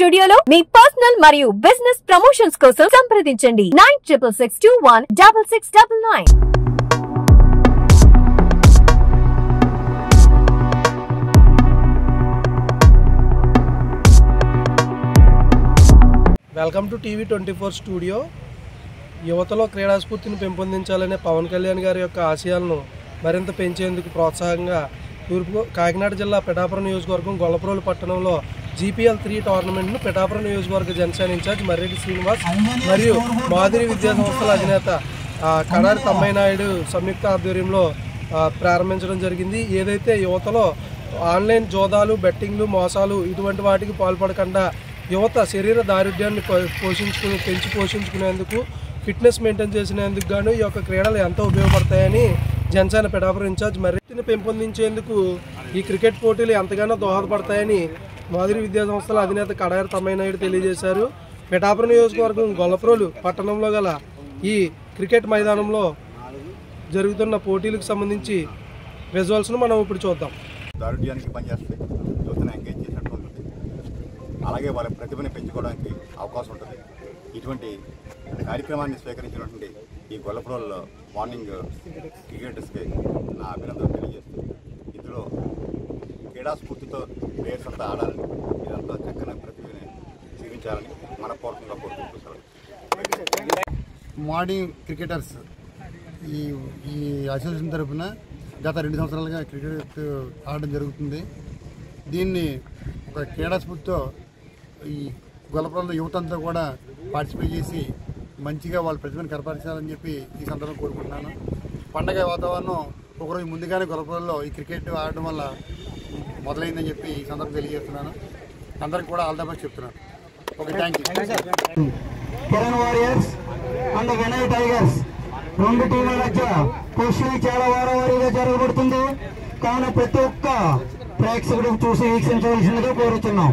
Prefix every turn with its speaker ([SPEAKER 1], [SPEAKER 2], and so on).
[SPEAKER 1] స్టూడియోలో మీ పర్సనల్ మరియు business promotions కోసం సంప్రదించండి 9662166699.
[SPEAKER 2] Welcome to TV 24 studio. యువతలో క్రీడాస్ఫూర్తిని పెంపొందించాలనే పవన్ కళ్యాణ్ గారి యొక్క ఆశయాలను మరింత పెంచేందుకు ప్రోత్సాహంగా కాకినాడ జిల్లా పిఠాపురం నియోజకవర్గం గొల్లప్రోలు పట్టణంలో GPL 3 టోర్నమెంట్ను పిఠాపురం నియోజకవర్గ జనసేన ఇన్ఛార్జ్ మర్రెడ్డి శ్రీనివాస్ మరియు మాదిరి విద్యా సంస్థల అధినేత కడారి తమ్మయ్య నాయుడు సంయుక్త ఆధ్వర్యంలో ప్రారంభించడం జరిగింది. ఏదైతే యువతలో ఆన్లైన్ జోదాలు, బెట్టింగ్లు, మోసాలు ఇటువంటి వాటికి పాల్పడకుండా యువత శరీర దారుఢ్యాన్ని పెంచి పోషించుకునేందుకు, ఫిట్నెస్ మెయింటైన్ చేసినందుకు గాను ఈ యొక్క క్రీడలు ఎంతో ఉపయోగపడతాయని జనసేన పిఠాపురం ఇన్ఛార్జ్ మర్రెడ్డిని పెంపొందించేందుకు ఈ క్రికెట్ పోటీలు ఎంతగానో దోహదపడతాయని మాదిరి విద్యా సంస్థల అధినేత కడారి తమ్మయ్య నాయుడు తెలియజేశారు. పిఠాపురం నియోజకవర్గం గొల్లప్రోలు పట్టణంలో గల ఈ క్రికెట్ మైదానంలో జరుగుతున్న పోటీలకు సంబంధించి విజువల్స్ను మనం ఇప్పుడు చూద్దాం.
[SPEAKER 3] దారుఢ్యానికి పనిచేస్తే యువతను ఎంగేజ్ చేసినట్టు ఉంటుంది, అలాగే వాళ్ళ ప్రతిభని పెంచుకోవడానికి అవకాశం ఉంటుంది. ఇటువంటి కార్యక్రమాన్ని స్వీకరించినటువంటి ఈ గొల్లప్రోల్లో మార్నింగ్ క్రికెటర్స్కి నా అభినందనలు తెలియజేస్తాను. ఇందులో క్రీడా స్ఫూర్తితో ప్లేయర్స్ అంతా ఆడాలని, ఇదంతా చక్కని ప్రతిభని జీవించాలని మనపూర్వకంగా కోరుకుంటున్నారు.
[SPEAKER 4] మార్నింగ్ క్రికెటర్స్ ఈ అసోసియేషన్ తరఫున గత 2 సంవత్సరాలుగా క్రికెట్ ఆడడం జరుగుతుంది. దీన్ని ఒక క్రీడా స్ఫూర్తితో ఈ గొల్లప్రోల్లో యువత అంతా కూడా పార్టిసిపేట్ చేసి మంచిగా వాళ్ళ ప్రతిభను కనపరచాలని చెప్పి ఈ సందర్భంగా కోరుకుంటున్నాను. పండగ వాతావరణం ఒకరోజు ముందుగానే గొల్లప్రోల్లో ఈ క్రికెట్ ఆడడం వల్ల మొదలైందని చెప్పి ఈ సందర్భంగా తెలియజేస్తున్నాను. అందరికి కూడా ఆల్ ద బెస్ట్ చెప్తున్నాను. Okay, thank you.
[SPEAKER 5] Kiran warriors and Vinay tigers రెండు టీంల మధ్య పోస్టులు చాలా వారవారీగా జరగబడుతుంది. కావున ప్రతి ఒక్క ప్రేక్షకుడు చూసి వీక్షించవలసిందిగా కోరుతున్నాం.